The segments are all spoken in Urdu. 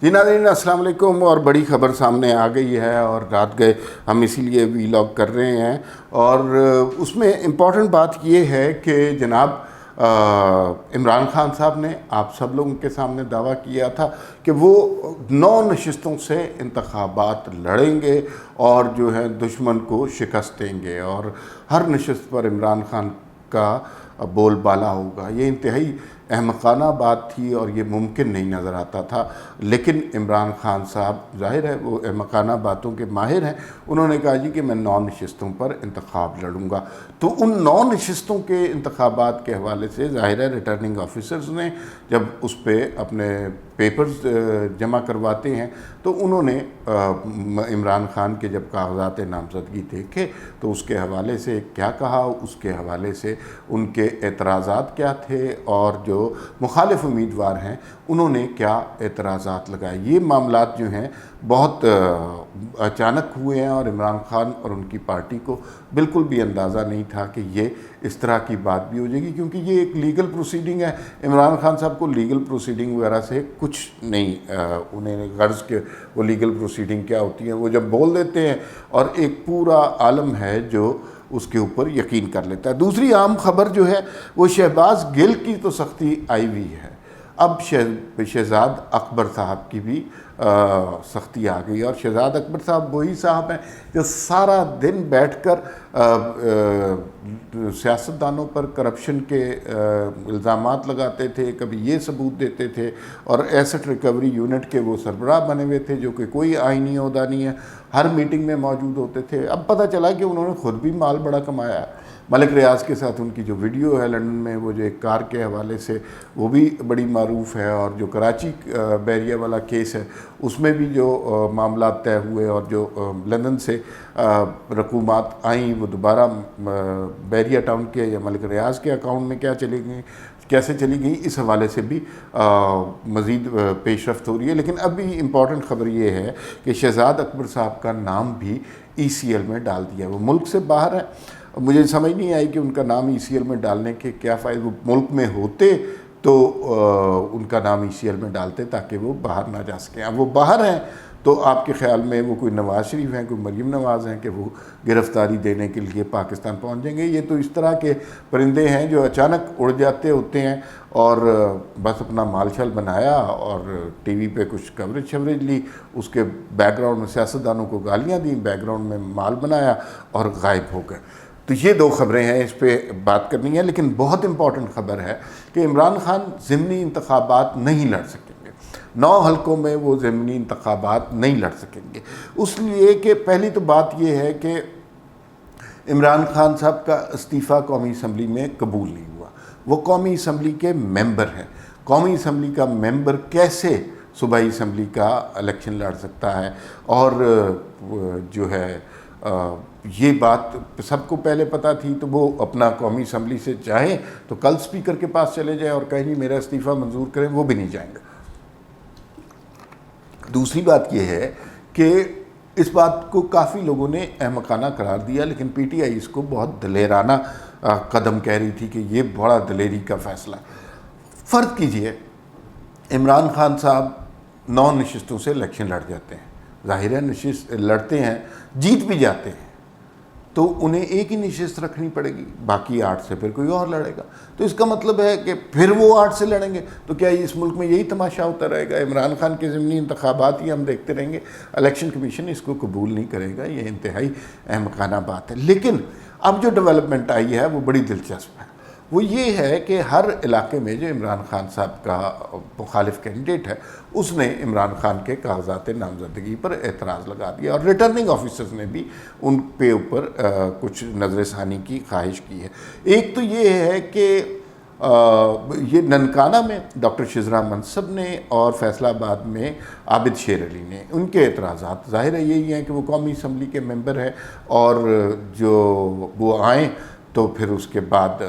جی ناظرین السلام علیکم، اور بڑی خبر سامنے آ گئی ہے اور رات گئے ہم اسی لیے ویلاگ کر رہے ہیں، اور اس میں امپورٹنٹ بات یہ ہے کہ جناب عمران خان صاحب نے آپ سب لوگوں کے سامنے دعویٰ کیا تھا کہ وہ 9 نشستوں سے انتخابات لڑیں گے اور جو ہے دشمن کو شکست دیں گے، اور ہر نشست پر عمران خان کا بول بالا ہوگا۔ یہ انتہائی احمقانہ بات تھی اور یہ ممکن نہیں نظر آتا تھا، لیکن عمران خان صاحب ظاہر ہے وہ احمقانہ باتوں کے ماہر ہیں۔ انہوں نے کہا جی کہ میں 9 نشستوں پر انتخاب لڑوں گا، تو ان 9 نشستوں کے انتخابات کے حوالے سے ظاہر ہے ریٹرننگ آفیسرز نے جب اس پہ اپنے پیپرز جمع کرواتے ہیں تو انہوں نے عمران خان کے جب کاغذات نامزدگی دیکھے تو اس کے حوالے سے کیا کہا، اس کے حوالے سے ان کے اعتراضات کیا تھے، اور جو مخالف امیدوار ہیں انہوں نے کیا اعتراضات لگائے۔ یہ معاملات جو ہیں بہت اچانک ہوئے ہیں، اور عمران خان اور ان کی پارٹی کو بالکل بھی اندازہ نہیں تھا کہ یہ اس طرح کی بات بھی ہو جائے گی، کیونکہ یہ ایک لیگل پروسیڈنگ ہے۔ عمران خان صاحب کو لیگل پروسیڈنگ وغیرہ سے کچھ نہیں انہیں غرض کہ وہ لیگل پروسیڈنگ کیا ہوتی ہیں، وہ جب بول دیتے ہیں اور ایک پورا عالم ہے جو اس کے اوپر یقین کر لیتا ہے۔ دوسری عام خبر جو ہے وہ شہباز گل کی تو سختی آئی ہوئی ہے، اب شہزاد اکبر صاحب کی بھی سختی آ گئی، اور شہزاد اکبر صاحب وہی صاحب ہیں جو سارا دن بیٹھ کر سیاستدانوں پر کرپشن کے الزامات لگاتے تھے، کبھی یہ ثبوت دیتے تھے، اور ایسٹ ریکوری یونٹ کے وہ سربراہ بنے ہوئے تھے جو کہ کوئی آئینی عہدہ نہیں ہے، ہر میٹنگ میں موجود ہوتے تھے۔ اب پتہ چلا کہ انہوں نے خود بھی مال بڑا کمایا ہے۔ ملک ریاض کے ساتھ ان کی جو ویڈیو ہے لندن میں، وہ جو ایک کار کے حوالے سے، وہ بھی بڑی معروف ہے، اور جو کراچی بیریا والا کیس ہے اس میں بھی جو معاملات طے ہوئے، اور جو لندن سے رقومات آئیں وہ دوبارہ بیریا ٹاؤن کے یا ملک ریاض کے اکاؤنٹ میں کیسے چلی گئی، اس حوالے سے بھی مزید پیش رفت ہو رہی ہے۔ لیکن ابھی امپورٹنٹ خبر یہ ہے کہ شہزاد اکبر صاحب کا نام بھی ECL میں ڈال دیا۔ وہ ملک سے باہر ہے، مجھے سمجھ نہیں آئی کہ ان کا نام ECL میں ڈالنے کے کیا فائدہ۔ وہ ملک میں ہوتے تو ان کا نام ECL میں ڈالتے تاکہ وہ باہر نہ جا سکیں۔ اب وہ باہر ہیں تو آپ کے خیال میں وہ کوئی نواز شریف ہیں، کوئی مریم نواز ہیں کہ وہ گرفتاری دینے کے لیے پاکستان پہنچ جائیں گے؟ یہ تو اس طرح کے پرندے ہیں جو اچانک اڑ جاتے ہوتے ہیں، اور بس اپنا مال شال بنایا اور ٹی وی پہ کچھ کوریج لی، اس کے بیک گراؤنڈ میں سیاستدانوں کو گالیاں دیں، بیک گراؤنڈ میں مال بنایا اور غائب ہو گئے۔ تو یہ 2 خبریں ہیں، اس پہ بات کرنی ہے۔ لیکن بہت امپورٹنٹ خبر ہے کہ عمران خان ضمنی انتخابات نہیں لڑ سکیں گے، 9 حلقوں میں وہ ضمنی انتخابات نہیں لڑ سکیں گے، اس لیے کہ پہلی تو بات یہ ہے کہ عمران خان صاحب کا استعفیٰ قومی اسمبلی میں قبول نہیں ہوا۔ وہ قومی اسمبلی کے ممبر ہیں، قومی اسمبلی کا ممبر کیسے صوبائی اسمبلی کا الیکشن لڑ سکتا ہے؟ اور جو ہے یہ بات سب کو پہلے پتہ تھی، تو وہ اپنا قومی اسمبلی سے چاہیں تو کل اسپیکر کے پاس چلے جائیں اور کہیں میرا استعفیٰ منظور کریں، وہ بھی نہیں جائیں گے۔ دوسری بات یہ ہے کہ اس بات کو کافی لوگوں نے احمقانہ قرار دیا، لیکن PTI اس کو بہت دلیرانہ قدم کہہ رہی تھی کہ یہ بڑا دلیری کا فیصلہ ہے۔ فرض کیجئے عمران خان صاحب 9 نشستوں سے الیکشن لڑ جاتے ہیں، ظاہر ہے نشست لڑتے ہیں، جیت بھی جاتے ہیں، تو انہیں ایک ہی نشست رکھنی پڑے گی، باقی 8 سے پھر کوئی اور لڑے گا۔ تو اس کا مطلب ہے کہ پھر وہ 8 سے لڑیں گے، تو کیا اس ملک میں یہی تماشا ہوتا رہے گا؟ عمران خان کے ضمنی انتخابات ہی ہم دیکھتے رہیں گے، الیکشن کمیشن اس کو قبول نہیں کرے گا، یہ انتہائی احمقانہ بات ہے۔ لیکن اب جو ڈیولپمنٹ آئی ہے وہ بڑی دلچسپ ہے، وہ یہ ہے کہ ہر علاقے میں جو عمران خان صاحب کا مخالف کینڈیڈیٹ ہے اس نے عمران خان کے کاغذات نامزدگی پر اعتراض لگا دیا، اور ریٹرننگ آفیسرز نے بھی ان پہ اوپر کچھ نظر ثانی کی خواہش کی ہے۔ ایک تو یہ ہے کہ یہ ننکانہ میں ڈاکٹر شزرا منصب نے اور فیصل آباد میں عابد شیر علی نے، ان کے اعتراضات ظاہر ہے یہی ہیں کہ وہ قومی اسمبلی کے ممبر ہیں، اور جو وہ آئیں تو پھر اس کے بعد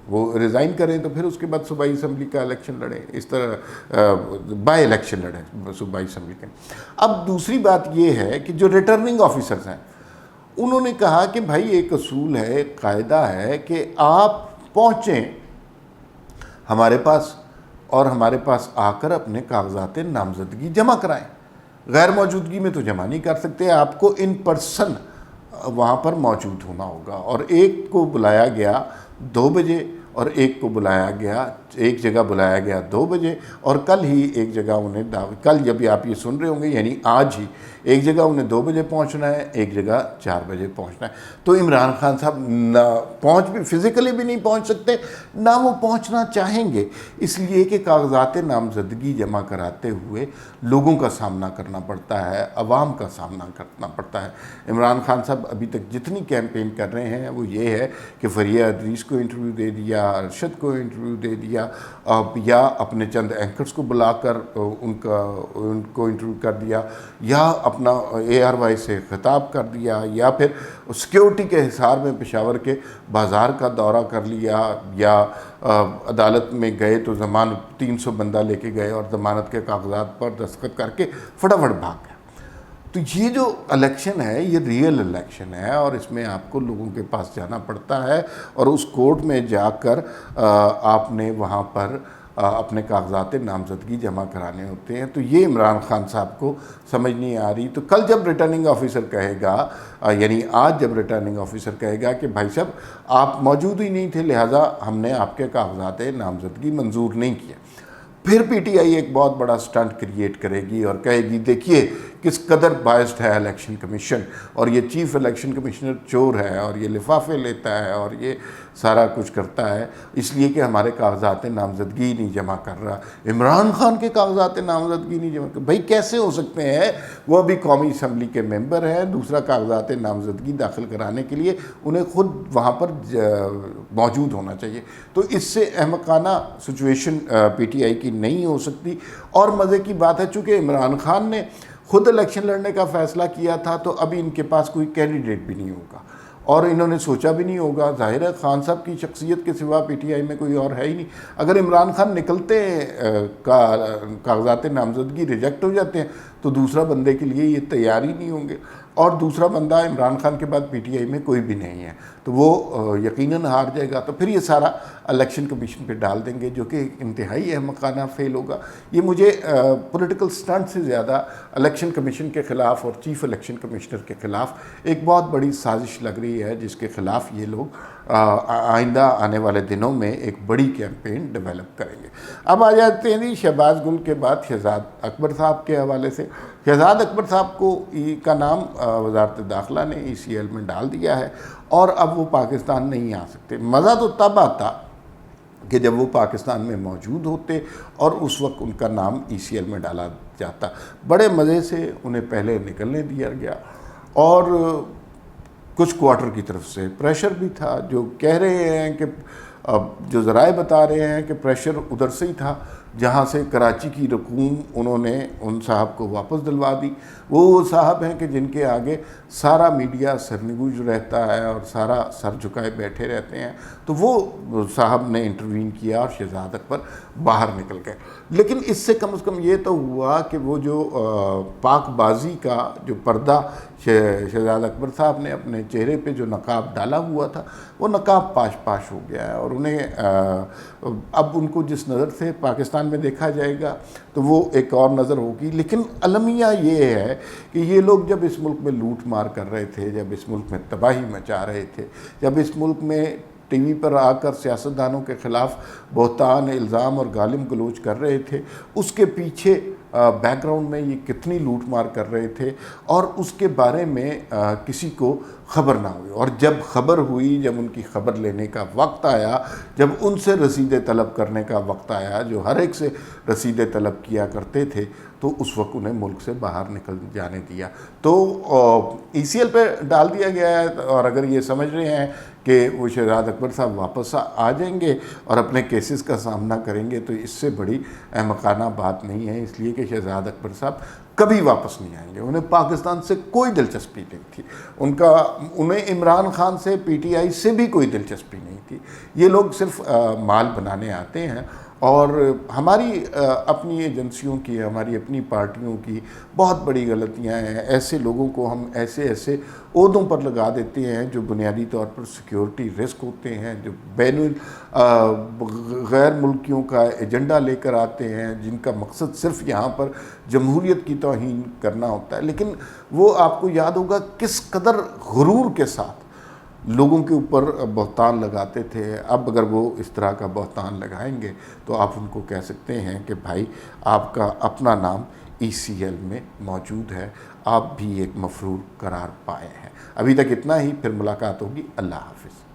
وہ ریزائن کریں، تو پھر اس کے بعد صوبائی اسمبلی کا الیکشن لڑیں، اس طرح بائی الیکشن لڑیں صوبائی اسمبلی کے۔ اب دوسری بات یہ ہے کہ جو ریٹرننگ آفیسرز ہیں انہوں نے کہا کہ بھائی ایک اصول ہے، ایک قاعدہ ہے کہ آپ پہنچیں ہمارے پاس، اور ہمارے پاس آ کر اپنے کاغذات نامزدگی جمع کرائیں. غیر موجودگی میں تو جمع نہیں کر سکتے, آپ کو ان پرسن وہاں پر موجود ہونا ہوگا. اور ایک کو بلایا گیا 2 بجے اور ایک کو بلایا گیا, ایک جگہ بلایا گیا 2 بجے, اور کل ہی ایک جگہ انہیں کل جب آپ یہ سن رہے ہوں گے یعنی آج ہی ایک جگہ انہیں 2 بجے پہنچنا ہے, ایک جگہ 4 بجے پہنچنا ہے. تو عمران خان صاحب نہ پہنچ بھی فزیکلی بھی نہیں پہنچ سکتے, نہ وہ پہنچنا چاہیں گے, اس لیے کہ کاغذات نامزدگی جمع کراتے ہوئے لوگوں کا سامنا کرنا پڑتا ہے, عوام کا سامنا کرنا پڑتا ہے. عمران خان صاحب ابھی تک جتنی کیمپین کر رہے ہیں وہ یہ ہے کہ فریہ ادریس کو انٹرویو دے دیا, ارشد کو انٹرویو دے دیا, یا اپنے چند اینکرز کو بلا کر ان کو انٹرویو کر دیا, یا اپنا ARY سے خطاب کر دیا, یا پھر سیکیورٹی کے حصار میں پشاور کے بازار کا دورہ کر لیا, یا عدالت میں گئے تو ضمانت 300 بندہ لے کے گئے اور ضمانت کے کاغذات پر دستخط کر کے فٹافٹ بھاگ گئے. تو یہ جو الیکشن ہے یہ ریئل الیکشن ہے, اور اس میں آپ کو لوگوں کے پاس جانا پڑتا ہے, اور اس کورٹ میں جا کر آپ نے وہاں پر اپنے کاغذات نامزدگی جمع کرانے ہوتے ہیں. تو یہ عمران خان صاحب کو سمجھ نہیں آ رہی. تو کل جب ریٹرننگ آفیسر کہے گا, یعنی آج جب ریٹرننگ آفیسر کہے گا کہ بھائی صاحب آپ موجود ہی نہیں تھے لہٰذا ہم نے آپ کے کاغذات نامزدگی منظور نہیں کیا, پھر PTI ایک بہت بڑا سٹنٹ کریٹ کرے گی اور کہے گی دیکھیے کس قدر بائسڈ ہے الیکشن کمیشن, اور یہ چیف الیکشن کمشنر چور ہے, اور یہ لفافے لیتا ہے, اور یہ سارا کچھ کرتا ہے اس لیے کہ ہمارے کاغذات نامزدگی نہیں جمع کر رہا. عمران خان کے کاغذات نامزدگی نہیں جمع کر, بھائی کیسے ہو سکتے ہیں؟ وہ ابھی قومی اسمبلی کے ممبر ہیں, دوسرا کاغذات نامزدگی داخل کرانے کے لیے انہیں خود وہاں پر موجود ہونا چاہیے. تو اس سے احمقانہ سچویشن PTI کی نہیں ہو سکتی. اور مزے کی بات ہے چونکہ عمران خان نے خود الیکشن لڑنے کا فیصلہ کیا تھا تو ابھی ان کے پاس کوئی کینڈیڈیٹ بھی نہیں ہوگا, اور انہوں نے سوچا بھی نہیں ہوگا. ظاہر ہے خان صاحب کی شخصیت کے سوا PTI میں کوئی اور ہے ہی نہیں. اگر عمران خان نکلتے کاغذات نامزدگی ریجیکٹ ہو جاتے ہیں تو دوسرا بندے کے لیے یہ تیار ہی نہیں ہوں گے, اور دوسرا بندہ عمران خان کے بعد PTI میں کوئی بھی نہیں ہے, تو وہ یقیناً ہار جائے گا. تو پھر یہ سارا الیکشن کمیشن پہ ڈال دیں گے جو کہ انتہائی احمقانہ فیل ہوگا. یہ مجھے پولیٹیکل سٹنٹ سے زیادہ الیکشن کمیشن کے خلاف اور چیف الیکشن کمشنر کے خلاف ایک بہت بڑی سازش لگ رہی ہے, جس کے خلاف یہ لوگ آئندہ آنے والے دنوں میں ایک بڑی کیمپین ڈیولپ کریں گے. اب آ جاتے ہیں شہباز گل کے بعد شہزاد اکبر صاحب کے حوالے سے. شہزاد اکبر صاحب کو کا نام وزارت داخلہ نے ECL میں ڈال دیا ہے, اور اب وہ پاکستان نہیں آ سکتے. مزہ تو تب آتا کہ جب وہ پاکستان میں موجود ہوتے اور اس وقت ان کا نام ECL میں ڈالا جاتا. بڑے مزے سے انہیں پہلے نکلنے دیا گیا, اور کچھ کوارٹر کی طرف سے پریشر بھی تھا, جو کہہ رہے ہیں کہ جو ذرائع بتا رہے ہیں کہ پریشر ادھر سے ہی تھا جہاں سے کراچی کی رکوم انہوں نے ان صاحب کو واپس دلوا دی. وہ صاحب ہیں کہ جن کے آگے سارا میڈیا سرنگوش رہتا ہے اور سارا سر جھکائے بیٹھے رہتے ہیں, تو وہ صاحب نے انٹروین کیا اور شہزاد اکبر باہر نکل گئے. لیکن اس سے کم از کم یہ تو ہوا کہ وہ جو پاک بازی کا جو پردہ شہزاد اکبر صاحب نے اپنے چہرے پہ جو نقاب ڈالا ہوا تھا وہ نقاب پاش پاش ہو گیا ہے, اور انہیں اب ان کو جس نظر سے پاکستان میں دیکھا جائے گا تو وہ ایک اور نظر ہوگی. لیکن المیہ یہ ہے کہ یہ لوگ جب اس ملک میں لوٹ مار کر رہے تھے, جب اس ملک میں تباہی مچا رہے تھے, جب اس ملک میں ٹی وی پر آ کر سیاستدانوں کے خلاف بہتان الزام اور گالم گلوچ کر رہے تھے, اس کے پیچھے بیک گراؤنڈ میں یہ کتنی لوٹ مار کر رہے تھے اور اس کے بارے میں کسی کو خبر نہ ہوئی. اور جب خبر ہوئی, جب ان کی خبر لینے کا وقت آیا, جب ان سے رسیدیں طلب کرنے کا وقت آیا, جو ہر ایک سے رسیدیں طلب کیا کرتے تھے, تو اس وقت انہیں ملک سے باہر نکل جانے دیا. تو ECL پہ ڈال دیا گیا ہے, اور اگر یہ سمجھ رہے ہیں کہ وہ شہزاد اکبر صاحب واپس آ جائیں گے اور اپنے کیسز کا سامنا کریں گے, تو اس سے بڑی احمقانہ بات نہیں ہے, اس لیے کہ شہزاد اکبر صاحب کبھی واپس نہیں آئیں گے. انہیں پاکستان سے کوئی دلچسپی نہیں تھی, انہیں عمران خان سے PTI سے بھی کوئی دلچسپی نہیں تھی. یہ لوگ صرف مال بنانے آتے ہیں, اور ہماری اپنی ایجنسیوں کی، ہماری اپنی پارٹیوں کی بہت بڑی غلطیاں ہیں. ایسے لوگوں کو ہم ایسے عہدوں پر لگا دیتے ہیں جو بنیادی طور پر سیکیورٹی رسک ہوتے ہیں، جو غیر ملکیوں کا ایجنڈا لے کر آتے ہیں، جن کا مقصد صرف یہاں پر جمہوریت کی توہین کرنا ہوتا ہے. لیکن وہ آپ کو یاد ہوگا کس قدر غرور کے ساتھ لوگوں کے اوپر بہتان لگاتے تھے. اب اگر وہ اس طرح کا بہتان لگائیں گے تو آپ ان کو کہہ سکتے ہیں کہ بھائی آپ کا اپنا نام ECL میں موجود ہے، آپ بھی ایک مفرور قرار پائے ہیں. ابھی تک اتنا ہی، پھر ملاقات ہوگی. اللہ حافظ.